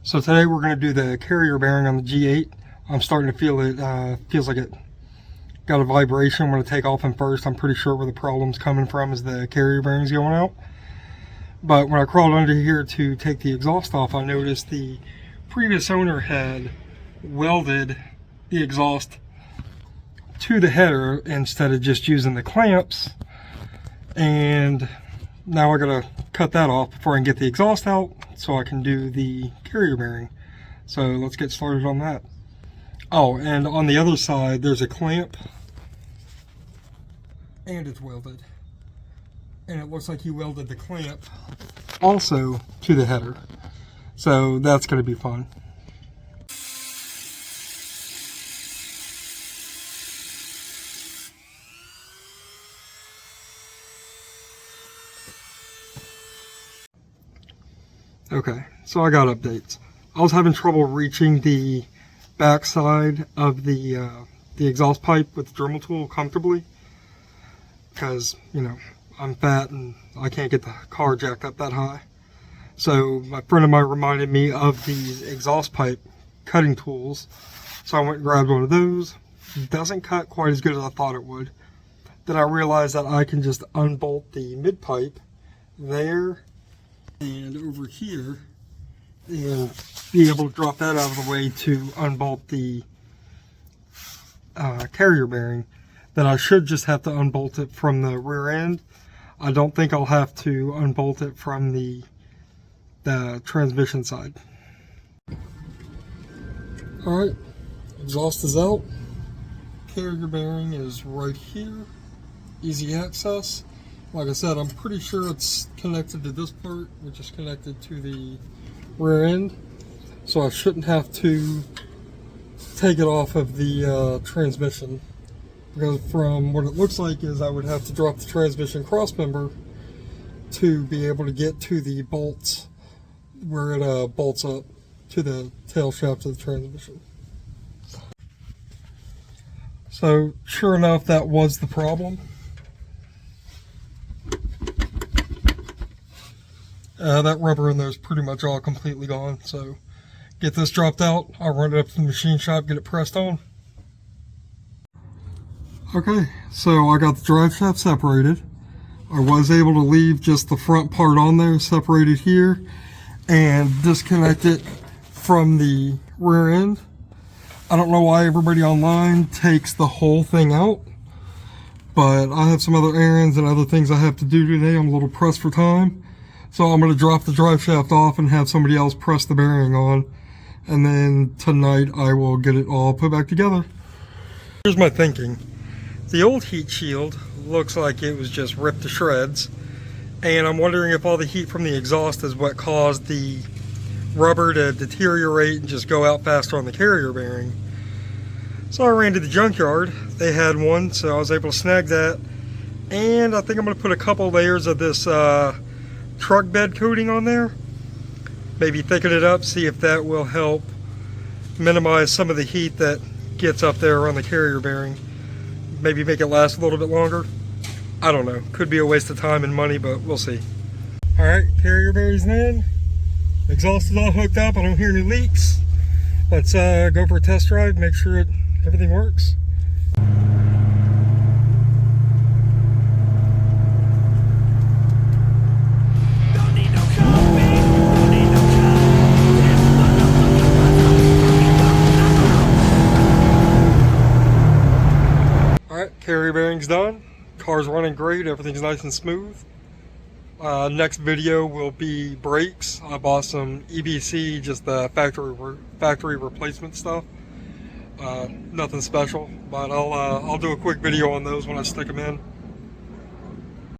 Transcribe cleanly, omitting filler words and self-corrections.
So today we're going to do the carrier bearing on the G8. I'm starting to feel it, feels like it got a vibration when I take off in first. I'm pretty sure where the problem's coming from is the carrier bearings going out. But when I crawled under here to take the exhaust off, I noticed the previous owner had welded the exhaust to the header instead of just using the clamps. And now I gotta cut that off before I can get the exhaust out so I can do the carrier bearing. So let's get started on that. Oh, and on the other side there's a clamp and it's welded. And it looks like he welded the clamp also to the header. So that's gonna be fun. Okay, so I got updates. I was having trouble reaching the back side of the exhaust pipe with the Dremel tool comfortably because, you know, I'm fat and I can't get the car jacked up that high. So my friend of mine reminded me of these exhaust pipe cutting tools. So I went and grabbed one of those. It doesn't cut quite as good as I thought it would. Then I realized that I can just unbolt the mid pipe there and over here and be able to drop that out of the way to unbolt the carrier bearing. Then I should just have to unbolt it from the rear end. I don't think I'll have to unbolt it from the transmission side. Alright, exhaust is out. Carrier bearing is right here. Easy access. Like I said, I'm pretty sure it's connected to this part, which is connected to the rear end. So I shouldn't have to take it off of the transmission. Because from what it looks like is I would have to drop the transmission crossmember to be able to get to the bolts where it bolts up to the tail shaft of the transmission. So sure enough, that was the problem. That rubber in there is pretty much all completely gone, so get this dropped out, I'll run it up to the machine shop, get it pressed on. Okay, so I got the drive shaft separated. I was able to leave just the front part on there separated here and disconnect it from the rear end. I don't know why everybody online takes the whole thing out, but I have some other errands and other things I have to do today. I'm a little pressed for time. So I'm going to drop the drive shaft off and have somebody else press the bearing on. And then tonight I will get it all put back together. Here's my thinking. The old heat shield looks like it was just ripped to shreds. And I'm wondering if all the heat from the exhaust is what caused the rubber to deteriorate and just go out faster on the carrier bearing. So I ran to the junkyard. They had one, so I was able to snag that. And I think I'm going to put a couple layers of this truck bed coating on there, maybe thicken it up, see if that will help minimize some of the heat that gets up there on the carrier bearing, maybe make it last a little bit longer. I don't know, could be a waste of time and money, but we'll see. All right, carrier bearing's in, exhaust is all hooked up, I don't hear any leaks. Let's go for a test drive, make sure everything works. Carrier bearing's done, car's running great, everything's nice and smooth. Next video will be brakes. I bought some EBC, just the factory replacement stuff. Nothing special, but I'll do a quick video on those when I stick them in.